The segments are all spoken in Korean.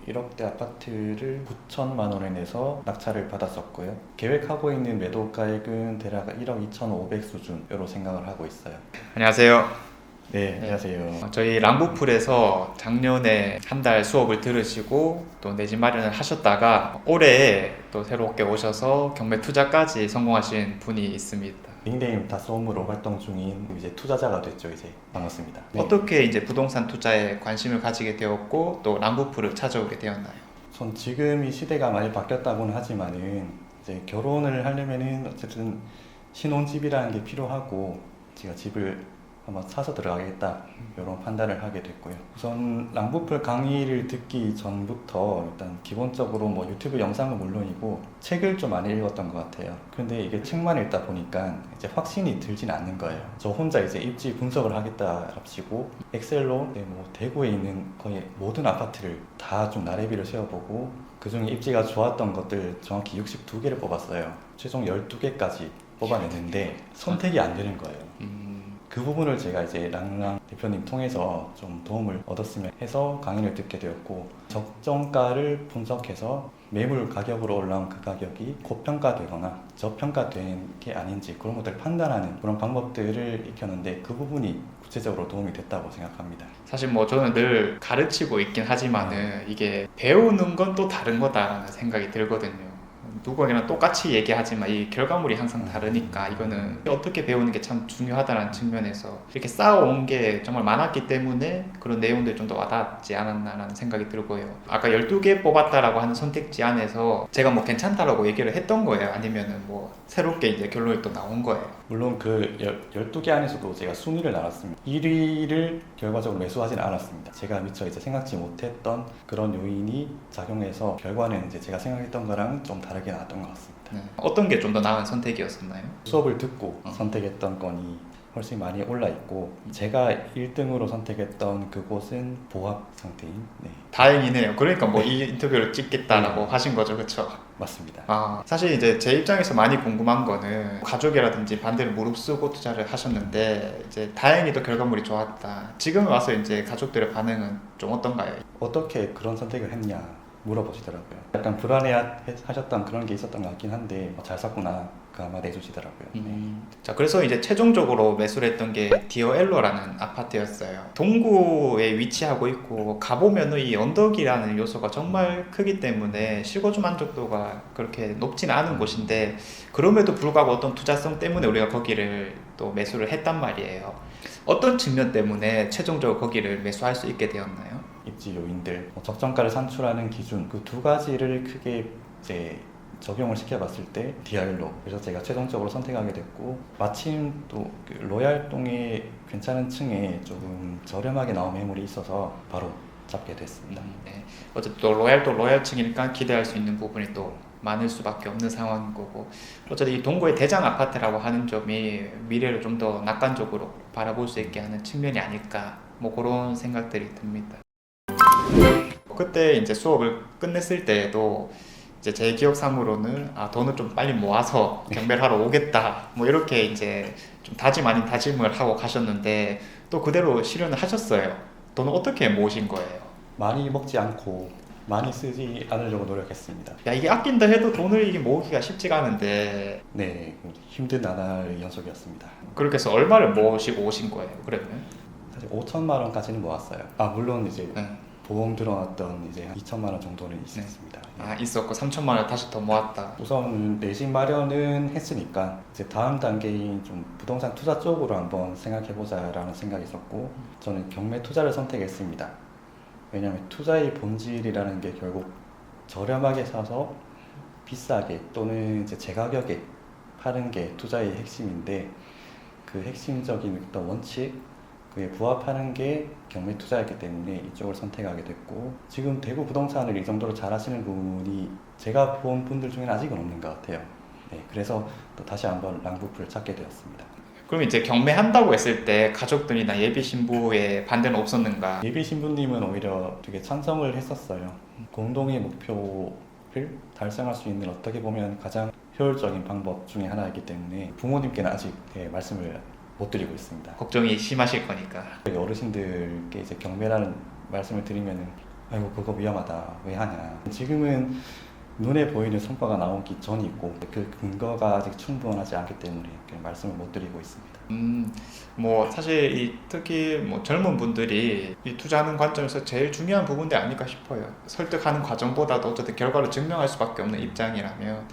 1억대 아파트를 9천만 원에 내서 낙찰을 받았었고요. 계획하고 있는 매도가액은 대략 1억 2,500 수준으로 생각을 하고 있어요. 안녕하세요. 네, 안녕하세요. 저희 랑부풀에서 작년에 한 달 수업을 들으시고 또 내 집 마련을 하셨다가 올해 또 새롭게 오셔서 경매 투자까지 성공하신 분이 있습니다. 닉네임 다솜으로 활동 중인 이제 투자자가 됐죠. 이제 반갑습니다. 네. 어떻게 이제 부동산 투자에 관심을 가지게 되었고 또 랑부풀을 찾아오게 되었나요? 전 지금 이 시대가 많이 바뀌었다고는 하지만은 이제 결혼을 하려면은 어쨌든 신혼집이라는 게 필요하고 제가 집을 한번 사서 들어가겠다 이런 판단을 하게 됐고요. 우선 랑부풀 강의를 듣기 전부터 일단 기본적으로 뭐 유튜브 영상은 물론이고 책을 좀 많이 읽었던 것 같아요. 그런데 이게 책만 읽다 보니까 이제 확신이 들진 않는 거예요. 저 혼자 이제 입지 분석을 하겠다랍시고 엑셀로 뭐 대구에 있는 거의 모든 아파트를 다 좀 나래비를 세워보고 그중에 입지가 좋았던 것들 정확히 62개를 뽑았어요. 최종 12개까지 뽑아냈는데 선택이 안 되는 거예요. 그 부분을 제가 이제 랑랑 대표님 통해서 좀 도움을 얻었으면 해서 강의를 듣게 되었고, 적정가를 분석해서 매물 가격으로 올라온 그 가격이 고평가되거나 저평가된 게 아닌지 그런 것들을 판단하는 그런 방법들을 익혔는데, 그 부분이 구체적으로 도움이 됐다고 생각합니다. 사실 뭐 저는 늘 가르치고 있긴 하지만은 이게 배우는 건 또 다른 거다라는 생각이 들거든요. 누구에게나 똑같이 얘기하지만 이 결과물이 항상 다르니까 이거는 어떻게 배우는 게 참 중요하다는 측면에서 이렇게 쌓아온 게 정말 많았기 때문에 그런 내용들이 좀 더 와닿지 않았나라는 생각이 들고요. 아까 12개 뽑았다라고 하는 선택지 안에서 제가 뭐 괜찮다라고 얘기를 했던 거예요? 아니면은 뭐 새롭게 이제 결론이 또 나온 거예요? 물론 그 12개 안에서도 제가 순위를 나눴습니다. 1위를 결과적으로 매수하지는 않았습니다. 제가 미처 이제 생각지 못했던 그런 요인이 작용해서 결과는 이제 제가 생각했던 거랑 좀 다르게 나왔던 것 같습니다. 어떤 게 좀 더 나은 선택이었었나요? 수업을 듣고 선택했던 건이 훨씬 많이 올라 있고, 제가 1등으로 선택했던 그곳은 보합 상태인, 네, 다행이네요. 그러니까 뭐 이 인터뷰를 찍겠다라고 하신 거죠, 그렇죠? 맞습니다. 사실 이제 제 입장에서 많이 궁금한 거는 가족이라든지 반대로 무릅쓰고 투자를 하셨는데 이제 다행히도 결과물이 좋았다. 지금 와서 이제 가족들의 반응은 좀 어떤가요? 어떻게 그런 선택을 했냐 물어보시더라고요. 약간 불안해하셨던 그런 게 있었던 것 같긴 한데 잘 샀구나 그 한마디 해주시더라고요. 네. 자, 그래서 이제 최종적으로 매수를 했던 게 디어엘로라는 아파트였어요. 동구에 위치하고 있고 가보면은 이 언덕이라는 요소가 정말 크기 때문에 실거주 만족도가 그렇게 높지는 않은 곳인데, 그럼에도 불구하고 어떤 투자성 때문에 우리가 거기를 또 매수를 했단 말이에요. 어떤 측면 때문에 최종적으로 거기를 매수할 수 있게 되었나요? 입지 요인들, 적정가를 산출하는 기준, 그 두 가지를 크게 이제 적용을 시켜봤을 때 디알로, 그래서 제가 최종적으로 선택하게 됐고, 마침 또그 로얄동에 괜찮은 층에 조금 저렴하게 나온 매물이 있어서 바로 잡게 됐습니다. 네. 어쨌든 또 로얄층이니까 기대할 수 있는 부분이 또 많을 수밖에 없는 상황인 거고, 어쨌든 이 동구의 대장 아파트라고 하는 점이 미래를 좀 더 낙관적으로 바라볼 수 있게 하는 측면이 아닐까, 뭐 그런 생각들이 듭니다. 그때 이제 수업을 끝냈을 때에도 이제 제 기억상으로는 돈을 좀 빨리 모아서 경매를 하러 오겠다, 뭐 이렇게 이제 좀 다짐 아닌 다짐을 하고 가셨는데 또 그대로 실현을 하셨어요. 돈은 어떻게 모으신 거예요? 많이 먹지 않고 많이 쓰지 않으려고 노력했습니다. 야, 이게 아낀다 해도 돈을 이게 모으기가 쉽지가 않은데, 네, 힘든 나날의 연속이었습니다. 그렇게 해서 얼마를 모으시고 오신 거예요, 그러면? 사실 5천만 원까지는 모았어요. 물론 이제 네. 보험 들어놨던 이제 한 2천만 원 정도는 있었습니다. 있었고 3천만 원 다시 더 모았다. 우선 내 집 마련은 했으니까 이제 다음 단계인 좀 부동산 투자 쪽으로 한번 생각해보자라는 생각이 있었고, 저는 경매 투자를 선택했습니다. 왜냐하면 투자의 본질이라는 게 결국 저렴하게 사서 비싸게 또는 이제 제 가격에 파는 게 투자의 핵심인데, 그 핵심적인 어떤 원칙, 그에 부합하는 게 경매 투자였기 때문에 이쪽을 선택하게 됐고, 지금 대구 부동산을 이 정도로 잘 하시는 분이 제가 본 분들 중에는 아직은 없는 것 같아요. 네, 그래서 또 다시 한번 랑부풀을 찾게 되었습니다. 그럼 이제 경매한다고 했을 때 가족들이나 예비 신부의 반대는 없었는가? 예비 신부님은 오히려 되게 찬성을 했었어요. 공동의 목표를 달성할 수 있는 어떻게 보면 가장 효율적인 방법 중에 하나이기 때문에 부모님께는 아직 말씀을 못 드리고 있습니다. 걱정이 심하실 거니까. 어르신들께 이제 경매라는 말씀을 드리면은 아이고 그거 위험하다 왜 하냐. 지금은 눈에 보이는 성과가 나오기 전이고 그 근거가 아직 충분하지 않기 때문에 그냥 말씀을 못 드리고 있습니다. 뭐 사실 이 특히 뭐 젊은 분들이 이 투자하는 관점에서 제일 중요한 부분이 아닐까 싶어요. 설득하는 과정보다도 어쨌든 결과를 증명할 수밖에 없는 입장이라면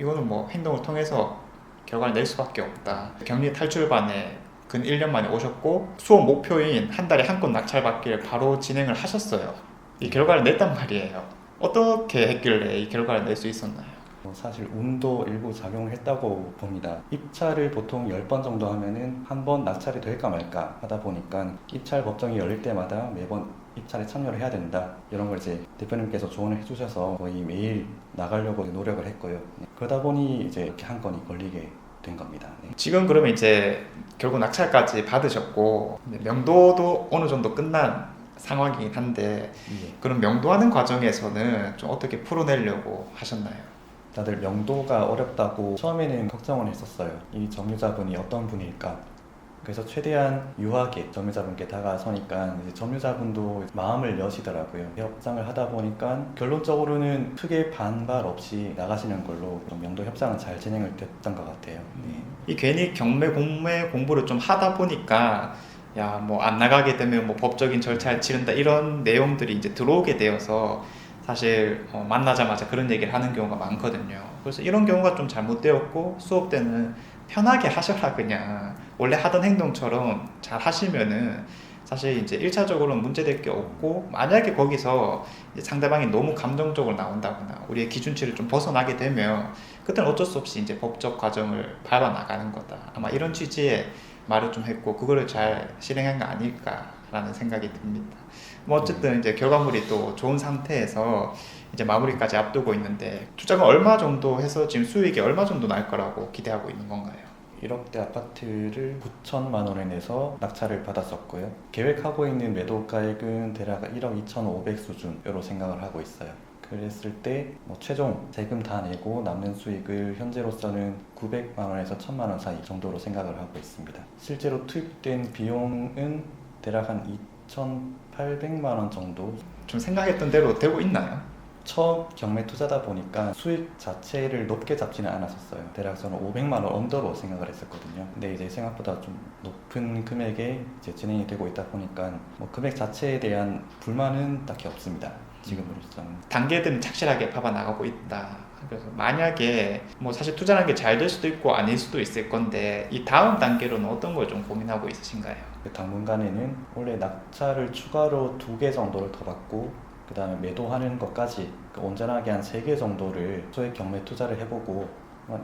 이거는 뭐 행동을 통해서 결과를 낼 수밖에 없다. 격리 탈출반에 근 1년 만에 오셨고 수업 목표인 한 달에 한 건 낙찰받기를 바로 진행을 하셨어요. 이 결과를 냈단 말이에요. 어떻게 했길래 이 결과를 낼 수 있었나요? 사실 운도 일부 작용했다고 봅니다. 입찰을 보통 10번 정도 하면은 한 번 낙찰이 될까 말까 하다 보니까 입찰 법정이 열릴 때마다 매번 입찰에 참여를 해야 된다. 이런 걸 이제 대표님께서 조언을 해주셔서 거의 매일 나가려고 노력을 했고요. 그러다 보니 이제 이렇게 한 건이 걸리게 된 겁니다. 네. 지금 그러면 이제 결국 낙찰까지 받으셨고 명도도 어느 정도 끝난 상황이긴 한데 예. 그럼 명도하는 과정에서는 좀 어떻게 풀어내려고 하셨나요? 다들 명도가 어렵다고 처음에는 걱정을 했었어요. 이 점유자분이 어떤 분일까? 그래서 최대한 유하게 점유자분께 다가서니까 이제 점유자분도 마음을 여시더라고요. 협상을 하다 보니까 결론적으로는 크게 반발 없이 나가시는 걸로 명도 협상은 잘 진행을 됐던 것 같아요. 네. 이 괜히 경매 공매 공부를 좀 하다 보니까 야 뭐 안 나가게 되면 뭐 법적인 절차를 치른다 이런 내용들이 이제 들어오게 되어서 사실 만나자마자 그런 얘기를 하는 경우가 많거든요. 그래서 이런 경우가 좀 잘못되었고 수업 때는 편하게 하셔라 그냥 원래 하던 행동처럼 잘 하시면은 사실 이제 1차적으로는 문제될 게 없고 만약에 거기서 이제 상대방이 너무 감정적으로 나온다거나 우리의 기준치를 좀 벗어나게 되면 그때는 어쩔 수 없이 이제 법적 과정을 밟아 나가는 거다. 아마 이런 취지의 말을 좀 했고 그거를 잘 실행한 거 아닐까라는 생각이 듭니다. 뭐 어쨌든 이제 결과물이 또 좋은 상태에서 이제 마무리까지 앞두고 있는데 투자금 얼마 정도 해서 지금 수익이 얼마 정도 날 거라고 기대하고 있는 건가요? 1억대 아파트를 9천만 원에 내서 낙찰을 받았었고요. 계획하고 있는 매도가액은 대략 1억 2,500 수준으로 생각을 하고 있어요. 그랬을 때 최종 세금 다 내고 남는 수익을 현재로서는 900만 원에서 1,000만 원 사이 정도로 생각을 하고 있습니다. 실제로 투입된 비용은 대략 한 2,800만 원 정도. 좀 생각했던 대로 되고 있나요? 처음 경매 투자다 보니까 수익 자체를 높게 잡지는 않았었어요. 대략 저는 500만 원 언더로 생각을 했었거든요. 근데 이제 생각보다 좀 높은 금액에 이제 진행이 되고 있다 보니까 금액 자체에 대한 불만은 딱히 없습니다. 지금으로서는. 단계들은 착실하게 파봐 나가고 있다. 그래서 만약에 뭐 사실 투자라는 게 잘 될 수도 있고 아닐 수도 있을 건데 이 다음 단계로는 어떤 걸 좀 고민하고 있으신가요? 당분간에는 원래 낙찰을 추가로 2개 정도를 더 받고 그 다음에 매도하는 것까지 온전하게 한 3개 정도를 소액 경매 투자를 해보고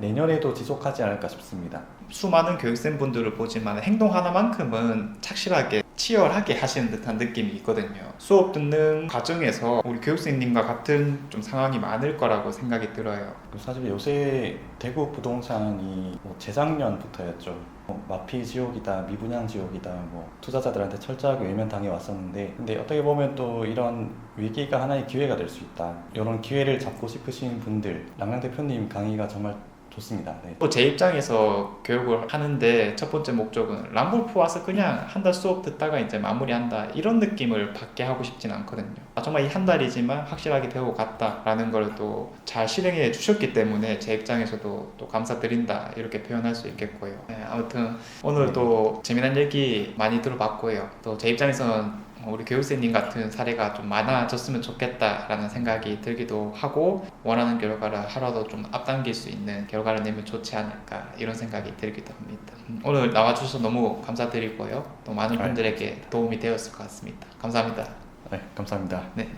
내년에도 지속하지 않을까 싶습니다. 수많은 교육생분들을 보지만 행동 하나만큼은 착실하게 치열하게 하시는 듯한 느낌이 있거든요. 수업 듣는 과정에서 우리 교육생님과 같은 좀 상황이 많을 거라고 생각이 들어요. 사실 요새 대구 부동산이 재작년부터였죠. 마피 지옥이다, 미분양 지옥이다, 투자자들한테 철저하게 외면당해 왔었는데, 근데 어떻게 보면 또 이런 위기가 하나의 기회가 될 수 있다. 이런 기회를 잡고 싶으신 분들, 랑랑 대표님 강의가 정말 좋습니다. 네. 또 제 입장에서 교육을 하는데 첫 번째 목적은 람볼프 와서 그냥 한 달 수업 듣다가 이제 마무리한다 이런 느낌을 받게 하고 싶진 않거든요. 정말 이 한 달이지만 확실하게 배우고 갔다라는 걸 또 잘 실행해 주셨기 때문에 제 입장에서도 또 감사드린다 이렇게 표현할 수 있겠고요. 네, 아무튼 오늘 또 재미난 얘기 많이 들어봤고요. 또 제 입장에서는 우리 교육생님 같은 사례가 좀 많아졌으면 좋겠다라는 생각이 들기도 하고 원하는 결과를 하루라도 좀 앞당길 수 있는 결과를 내면 좋지 않을까 이런 생각이 들기도 합니다. 오늘 나와주셔서 너무 감사드리고요. 또 많은 분들에게 도움이 되었을 것 같습니다. 감사합니다. 네, 감사합니다. 네.